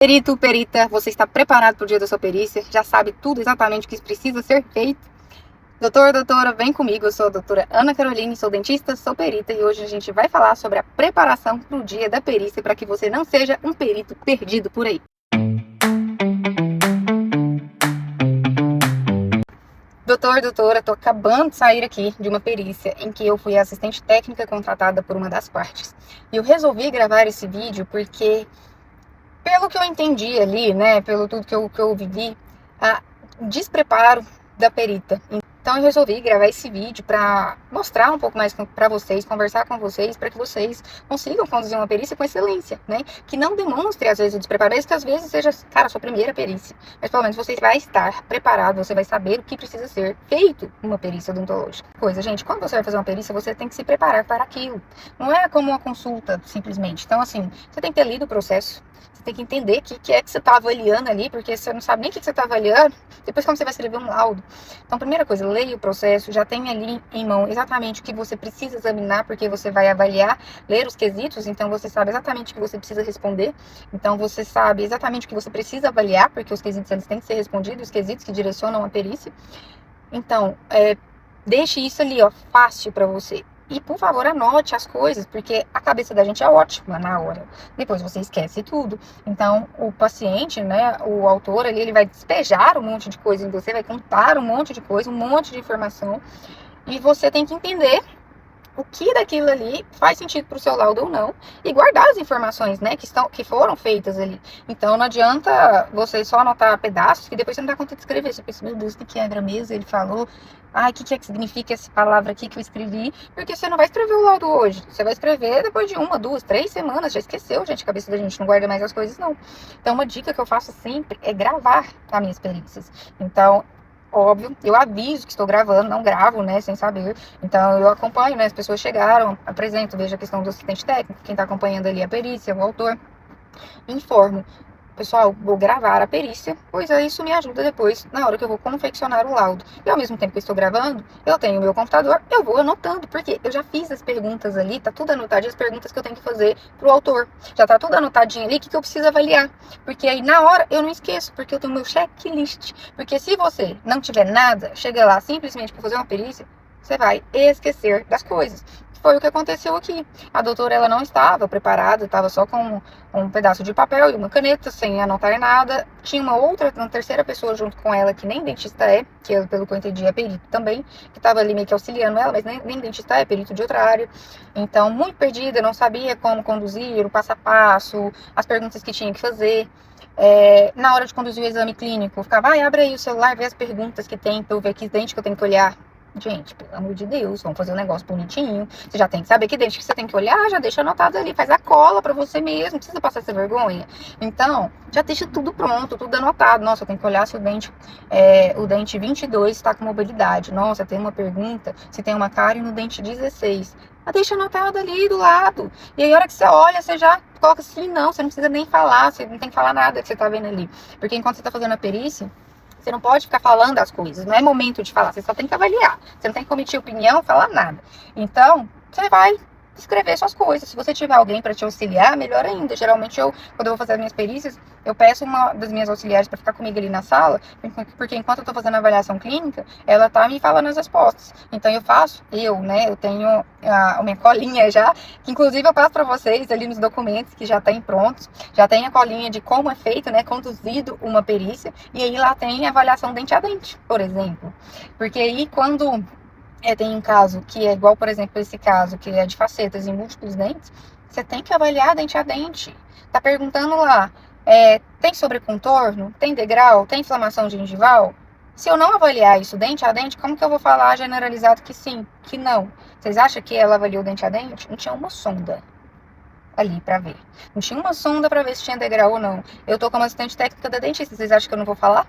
Perito, perita, você está preparado para o dia da sua perícia? Já sabe tudo exatamente o que precisa ser feito? Doutor, doutora, vem comigo. Eu sou a doutora Ana Caroline, sou dentista, sou perita e hoje a gente vai falar sobre a preparação para o dia da perícia para que você não seja um perito perdido por aí. Doutor, doutora, tô acabando de sair aqui de uma perícia em que eu fui assistente técnica contratada por uma das partes. E eu resolvi gravar esse vídeo porque, pelo que eu entendi ali, né, pelo tudo que eu vivi, a despreparo da perita. Então eu resolvi gravar esse vídeo para mostrar um pouco mais para vocês, conversar com vocês, para que vocês consigam conduzir uma perícia com excelência, né? Que não demonstre às vezes o despreparo, mesmo que às vezes seja, cara, a sua primeira perícia. Mas pelo menos você vai estar preparado, você vai saber o que precisa ser feito numa perícia odontológica. Coisa, gente, quando você vai fazer uma perícia, você tem que se preparar para aquilo. Não é como uma consulta, simplesmente. Então, assim, você tem que ter lido o processo. Você tem que entender o que é que você está avaliando ali, porque você não sabe nem o que você está avaliando, depois como você vai escrever um laudo. Então, primeira coisa, leia o processo, já tem ali em mão exatamente o que você precisa examinar, porque você vai avaliar, ler os quesitos, então você sabe exatamente o que você precisa responder. Então, você sabe exatamente o que você precisa avaliar, porque os quesitos eles têm que ser respondidos, os quesitos que direcionam a perícia. Então, deixe isso ali, ó, fácil para você. E, por favor, anote as coisas, porque a cabeça da gente é ótima na hora. Depois você esquece tudo. Então, o paciente, né, o autor ali, ele vai despejar um monte de coisa em você, vai contar um monte de coisa, um monte de informação. E você tem que entender o que daquilo ali faz sentido para o seu laudo ou não, e guardar as informações, né, que foram feitas ali. Então não adianta você só anotar pedaços que depois você não dá conta de escrever. Você pensa, meu Deus, o que era mesmo? Ele falou, o que é que significa essa palavra aqui que eu escrevi? Porque você não vai escrever o laudo hoje, você vai escrever depois de 1, 2, 3 semanas, já esqueceu, gente, a cabeça da gente não guarda mais as coisas, não. Então uma dica que eu faço sempre é gravar as minhas perícias. Então, óbvio, eu aviso que estou gravando, não gravo, né, sem saber. Então, eu acompanho, né, as pessoas chegaram, apresento, vejo a questão do assistente técnico, quem está acompanhando ali a perícia, o autor. Informo, pessoal, vou gravar a perícia, pois isso me ajuda depois, na hora que eu vou confeccionar o laudo. E ao mesmo tempo que eu estou gravando, eu tenho o meu computador, eu vou anotando, porque eu já fiz as perguntas ali, tá tudo anotado, as perguntas que eu tenho que fazer pro autor. Já tá tudo anotadinho ali, o que eu preciso avaliar. Porque aí na hora eu não esqueço, porque eu tenho meu checklist. Porque se você não tiver nada, chega lá simplesmente para fazer uma perícia, você vai esquecer das coisas. Foi o que aconteceu aqui. A doutora, ela não estava preparada, estava só com um pedaço de papel e uma caneta, sem anotar nada. Tinha uma terceira pessoa junto com ela, que nem dentista é, que pelo que eu entendi é perito também, que estava ali meio que auxiliando ela, mas nem dentista é perito de outra área. Então, muito perdida, não sabia como conduzir, o passo a passo, as perguntas que tinha que fazer. Na hora de conduzir o exame clínico, ficava, abre aí o celular, vê as perguntas que tem, pra eu ver que dente que eu tenho que olhar. Gente, pelo amor de Deus, vamos fazer um negócio bonitinho. Você já tem que saber que dente que você tem que olhar, já deixa anotado ali, faz a cola pra você mesmo, não precisa passar essa vergonha. Então, já deixa tudo pronto, tudo anotado. Nossa, eu tenho que olhar se o dente 22 está com mobilidade. Nossa, tem uma pergunta se tem uma cárie no dente 16. Deixa anotado ali do lado. E aí, a hora que você olha, você já coloca assim, não, você não precisa nem falar, você não tem que falar nada que você tá vendo ali. Porque enquanto você tá fazendo a perícia, você não pode ficar falando as coisas, não é momento de falar, você só tem que avaliar. Você não tem que emitir opinião, falar nada. Então, você vai escrever suas coisas. Se você tiver alguém para te auxiliar, melhor ainda. Geralmente, quando eu vou fazer as minhas perícias, eu peço uma das minhas auxiliares para ficar comigo ali na sala, porque enquanto eu estou fazendo a avaliação clínica, ela tá me falando as respostas. Então, eu tenho a minha colinha já, que inclusive eu passo para vocês ali nos documentos que já tem prontos. Já tem a colinha de como é feito, né, conduzido uma perícia, e aí lá tem a avaliação dente a dente, por exemplo. Porque aí, quando tem um caso que é igual, por exemplo, esse caso, que é de facetas em múltiplos dentes, você tem que avaliar dente a dente. Tá perguntando lá, tem sobrecontorno? Tem degrau? Tem inflamação gengival? Se eu não avaliar isso dente a dente, como que eu vou falar generalizado que sim, que não? Vocês acham que ela avaliou dente a dente? Não tinha uma sonda ali pra ver. Não tinha uma sonda pra ver se tinha degrau ou não. Eu tô como assistente técnica da dentista, vocês acham que eu não vou falar?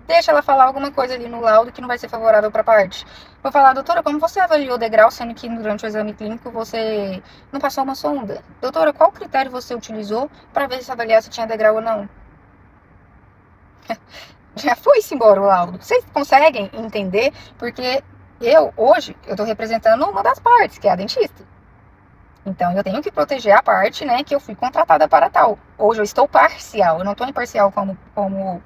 Deixa ela falar alguma coisa ali no laudo que não vai ser favorável para a parte. Vou falar, doutora, como você avaliou o degrau, sendo que durante o exame clínico você não passou uma sonda? Doutora, qual critério você utilizou para ver se avaliar se tinha degrau ou não? Já foi-se embora o laudo. Vocês conseguem entender? Porque hoje, eu estou representando uma das partes, que é a dentista. Então, eu tenho que proteger a parte, né, que eu fui contratada para tal. Hoje eu estou parcial, eu não estou imparcial como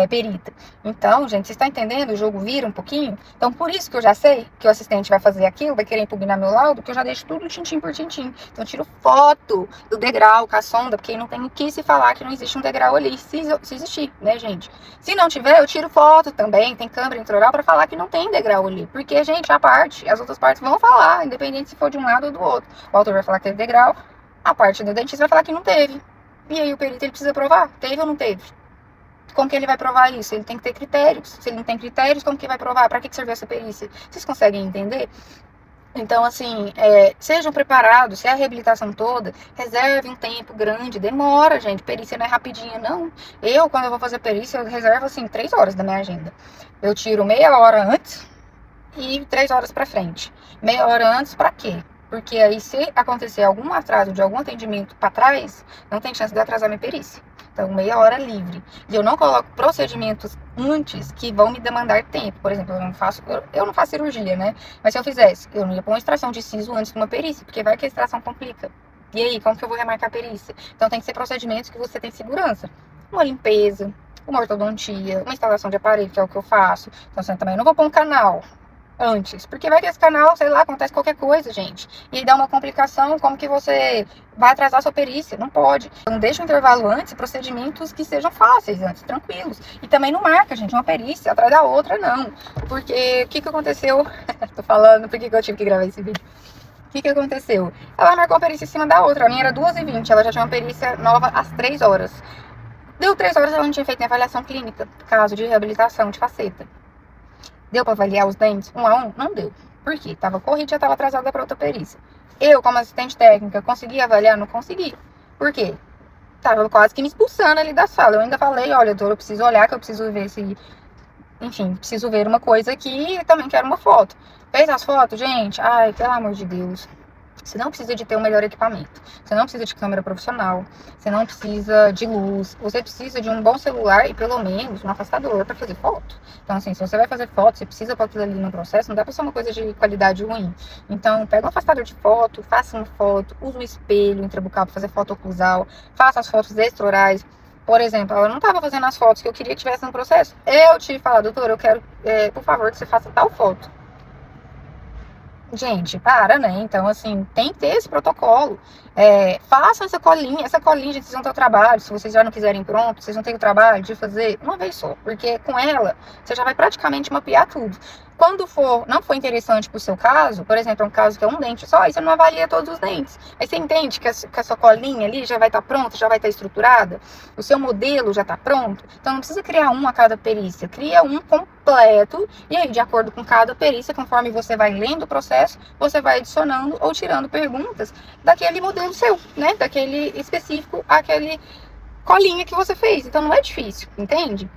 perita. Então, gente, vocês estão entendendo? O jogo vira um pouquinho. Então, por isso que eu já sei que o assistente vai fazer aquilo, vai querer impugnar meu laudo, que eu já deixo tudo tintim por tintim. Então, eu tiro foto do degrau com a sonda, porque não tem o que se falar que não existe um degrau ali, se existir, né, gente? Se não tiver, eu tiro foto também, tem câmera intraoral para falar que não tem degrau ali. Porque, gente, a parte, as outras partes vão falar, independente se for de um lado ou do outro. O autor vai falar que teve degrau, a parte do dentista vai falar que não teve. E aí o perito ele precisa provar, teve ou não teve? Como que ele vai provar isso? Ele tem que ter critérios. Se ele não tem critérios, como que vai provar? Para que serve essa perícia? Vocês conseguem entender? Então, assim, sejam preparados. Se é a reabilitação toda, reserve um tempo grande. Demora, gente. Perícia não é rapidinha, não. Quando eu vou fazer perícia, eu reservo, assim, 3 horas da minha agenda. Eu tiro meia hora antes e 3 horas para frente. Meia hora antes, para quê? Porque aí, se acontecer algum atraso de algum atendimento para trás, não tem chance de atrasar minha perícia. Então, meia hora livre. E eu não coloco procedimentos antes que vão me demandar tempo. Por exemplo, eu não faço cirurgia, né? Mas se eu fizesse, eu não ia pôr uma extração de siso antes de uma perícia, porque vai que a extração complica. E aí, como que eu vou remarcar a perícia? Então, tem que ser procedimentos que você tem segurança. Uma limpeza, uma ortodontia, uma instalação de aparelho, que é o que eu faço. Então, assim, também não vou pôr um canal antes, porque vai que esse canal, sei lá, acontece qualquer coisa, gente, e dá uma complicação, como que você vai atrasar a sua perícia? Não pode. Então deixa um intervalo antes, procedimentos que sejam fáceis antes, tranquilos. E também não marca, gente, uma perícia atrás da outra, não. Porque o que aconteceu? Tô falando, por que eu tive que gravar esse vídeo? O que aconteceu? Ela marcou a perícia em cima da outra, a minha era 2h20, ela já tinha uma perícia nova às 3 horas. Deu 3 horas, ela não tinha feito nem avaliação clínica, caso de reabilitação de faceta. Deu pra avaliar os dentes um a um? Não deu. Por quê? Tava corrida e já tava atrasada pra outra perícia. Eu, como assistente técnica, consegui avaliar? Não consegui. Por quê? Tava quase que me expulsando ali da sala. Eu ainda falei, olha, doutor, eu preciso olhar, que eu preciso ver se... Enfim, preciso ver uma coisa aqui e também quero uma foto. Fez as fotos, gente? Ai, pelo amor de Deus. Você não precisa de ter o melhor equipamento. Você não precisa de câmera profissional. Você não precisa de luz. Você precisa de um bom celular e pelo menos um afastador para fazer foto. Então, assim, se você vai fazer foto, você precisa pôr aquilo ali no processo, não dá pra ser uma coisa de qualidade ruim. Então, pega um afastador de foto, faça uma foto, use um espelho intrabucal para fazer foto oclusal, faça as fotos extraorais. Por exemplo, ela não estava fazendo as fotos que eu queria que tivesse no processo. Eu tive falado, doutor, eu quero, por favor, que você faça tal foto. Gente, para, né? Então, assim, tem que ter esse protocolo. Façam essa colinha, gente, vocês vão ter o trabalho. Se vocês já não quiserem pronto, vocês vão ter o trabalho de fazer uma vez só. Porque com ela, você já vai praticamente mapear tudo. Quando não for interessante pro seu caso, por exemplo, um caso que é um dente só, aí você não avalia todos os dentes. Aí você entende que a sua colinha ali já vai estar pronta, já vai estar estruturada, o seu modelo já está pronto. Então não precisa criar um a cada perícia, cria um completo, e aí de acordo com cada perícia, conforme você vai lendo o processo, você vai adicionando ou tirando perguntas daquele modelo seu, né? Daquele específico, aquele colinha que você fez. Então não é difícil, entende?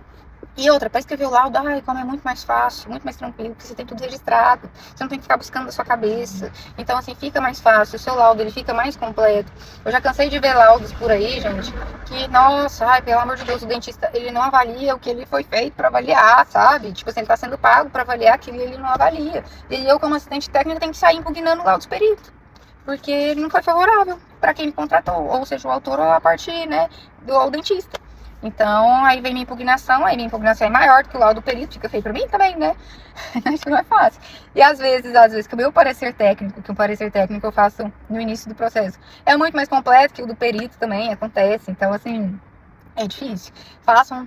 E outra, para escrever o laudo, como é muito mais fácil, muito mais tranquilo, porque você tem tudo registrado, você não tem que ficar buscando da sua cabeça. Então, assim, fica mais fácil, o seu laudo, ele fica mais completo. Eu já cansei de ver laudos por aí, gente, que, nossa, pelo amor de Deus, o dentista, ele não avalia o que ele foi feito para avaliar, sabe? Tipo assim, ele tá sendo pago para avaliar aquilo e ele não avalia. E eu, como assistente técnico, tenho que sair impugnando o laudo dos peritos, porque ele não foi favorável para quem me contratou, ou seja, o autor ou a parte, né, do dentista. Então, aí vem minha impugnação é maior do que o laudo do perito, fica feio pra mim também, né? Acho que não é fácil. E às vezes, que o meu parecer técnico, eu faço no início do processo, é muito mais completo que o do perito também, acontece. Então, assim, é difícil. Façam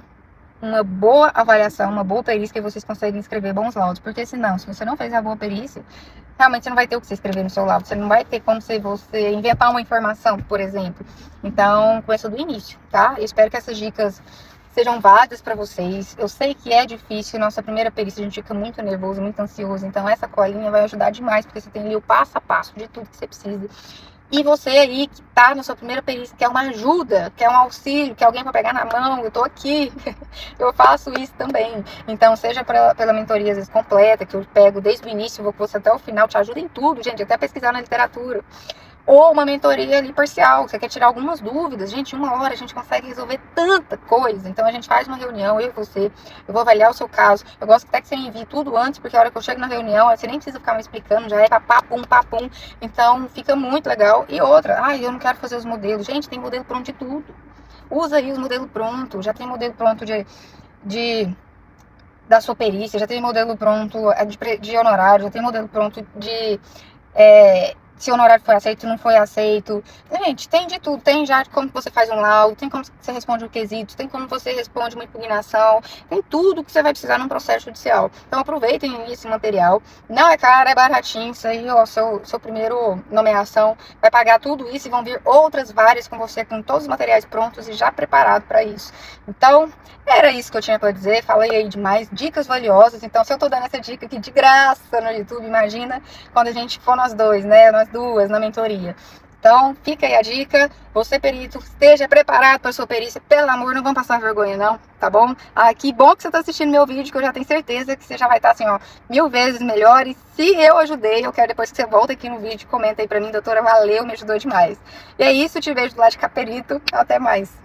uma boa avaliação, uma boa perícia, que vocês conseguem escrever bons laudos. Porque senão, se você não fez a boa perícia, realmente você não vai ter o que você escrever no seu laudo. Você não vai ter como você inventar uma informação, por exemplo. Então, começa do início, tá? Eu espero que essas dicas sejam válidas para vocês. Eu sei que é difícil, nossa primeira perícia a gente fica muito nervoso, muito ansioso. Então, essa colinha vai ajudar demais, porque você tem ali o passo a passo de tudo que você precisa. E você aí que tá na sua primeira perícia, quer uma ajuda, quer um auxílio, quer alguém para pegar na mão, eu tô aqui, eu faço isso também. Então, seja pela mentoria, às vezes, completa, que eu pego desde o início, vou com você até o final, te ajuda em tudo, gente, até pesquisar na literatura. Ou uma mentoria ali parcial, você quer tirar algumas dúvidas. Gente, em 1 hora a gente consegue resolver tanta coisa. Então a gente faz uma reunião, eu e você, eu vou avaliar o seu caso. Eu gosto até que você envie tudo antes, porque a hora que eu chego na reunião, você nem precisa ficar me explicando, já é papum, papum. Então fica muito legal. E outra, eu não quero fazer os modelos. Gente, tem modelo pronto de tudo. Usa aí os modelos prontos, já tem modelo pronto da sua perícia, já tem modelo pronto de honorário, já tem modelo pronto de se o honorário foi aceito, não foi aceito. Gente, tem de tudo. Tem já como você faz um laudo, tem como você responde um quesito, tem como você responde uma impugnação, tem tudo que você vai precisar num processo judicial. Então aproveitem esse material. Não é caro, é baratinho. Isso aí, ó, seu primeiro nomeação vai pagar tudo isso e vão vir outras várias com você, com todos os materiais prontos e já preparado para isso. Então, era isso que eu tinha para dizer. Falei aí demais, dicas valiosas. Então, se eu tô dando essa dica aqui de graça no YouTube, imagina quando a gente for nós dois, né? Nós duas na mentoria. Então, fica aí a dica. Você, perito, esteja preparado para sua perícia. Pelo amor, não vão passar vergonha, não, tá bom? Que bom que você tá assistindo meu vídeo, que eu já tenho certeza que você já vai estar assim, ó, 1000 vezes melhor. E se eu ajudei, eu quero depois que você volta aqui no vídeo, comenta aí pra mim, doutora, valeu, me ajudou demais. E é isso, te vejo do lado de cá, perito. Até mais.